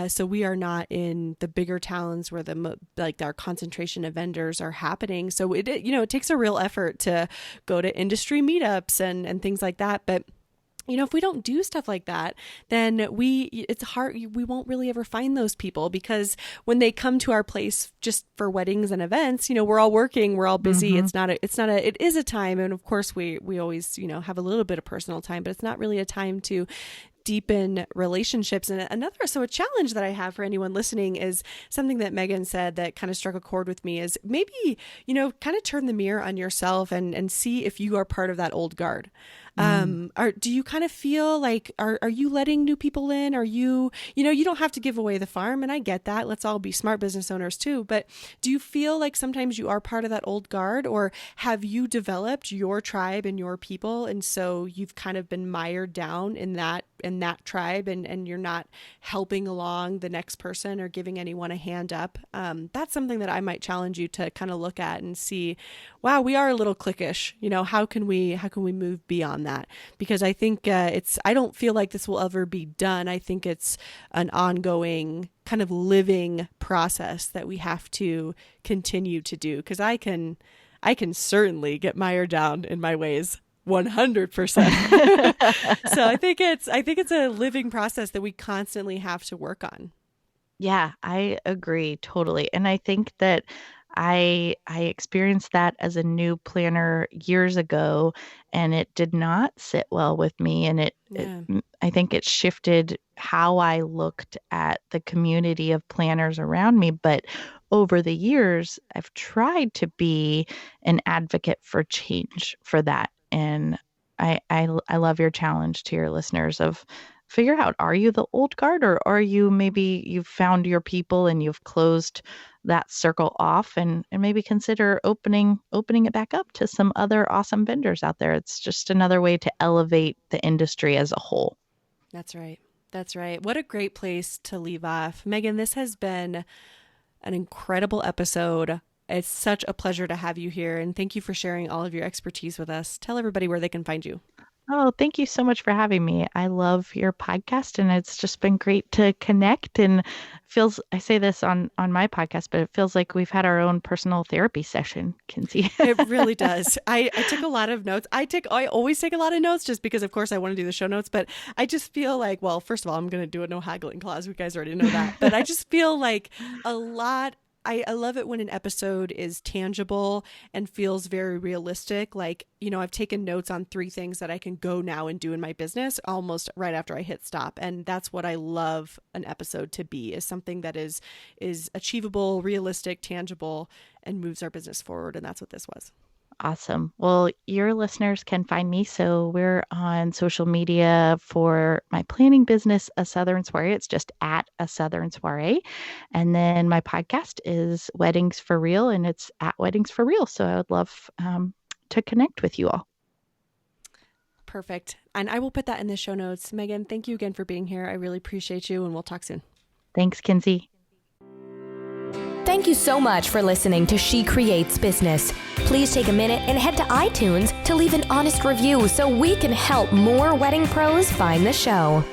So we are not in the bigger towns where our concentration of vendors are happening. So it takes a real effort to go to industry meetups and things like that. But if we don't do stuff like that, then it's hard. We won't really ever find those people, because when they come to our place just for weddings and events, we're all working, we're all busy. Mm-hmm. It is a time. And of course we always, have a little bit of personal time, but it's not really a time to deepen relationships. And a challenge that I have for anyone listening is something that Megan said that kind of struck a chord with me, is maybe, kind of turn the mirror on yourself and see if you are part of that old guard. Do you kind of feel like, are you letting new people in? Are you, you don't have to give away the farm, and I get that. Let's all be smart business owners too. But do you feel like sometimes you are part of that old guard, or have you developed your tribe and your people, and so you've kind of been mired down in that tribe, and you're not helping along the next person or giving anyone a hand up? That's something that I might challenge you to kind of look at and see, wow, we are a little cliquish. How can we move beyond that? Because I think I don't feel like this will ever be done. I think it's an ongoing kind of living process that we have to continue to do. Because I can certainly get mired down in my ways 100%. So I think it's a living process that we constantly have to work on. Yeah, I agree totally. And I think that I experienced that as a new planner years ago, and it did not sit well with me. And I think it shifted how I looked at the community of planners around me. But over the years, I've tried to be an advocate for change for that. And I love your challenge to your listeners of figure out, are you the old guard, or are you, maybe you've found your people and you've closed that circle off, and maybe consider opening it back up to some other awesome vendors out there. It's just another way to elevate the industry as a whole. That's right. What a great place to leave off. Megan, this has been an incredible episode. It's such a pleasure to have you here, and thank you for sharing all of your expertise with us. Tell everybody where they can find you. Oh, thank you so much for having me. I love your podcast, and it's just been great to connect. And I say this on my podcast, but it feels like we've had our own personal therapy session, Kinsey. It really does. I took a lot of notes. I always take a lot of notes just because, of course, I want to do the show notes. But I just feel like, well, first of all, I'm going to do a no haggling clause. You guys already know that. But I just feel like a lot. I love it when an episode is tangible and feels very realistic. Like, I've taken notes on 3 things that I can go now and do in my business almost right after I hit stop. And that's what I love an episode to be, is something that is achievable, realistic, tangible, and moves our business forward. And that's what this was. Awesome. Well, your listeners can find me. So we're on social media for my planning business, A Southern Soiree. It's just at A Southern Soiree. And then my podcast is Weddings for Real, and it's at Weddings for Real. So I would love to connect with you all. Perfect. And I will put that in the show notes. Megan, thank you again for being here. I really appreciate you, and we'll talk soon. Thanks, Kinsey. Thank you so much for listening to She Creates Business. Please take a minute and head to iTunes to leave an honest review so we can help more wedding pros find the show.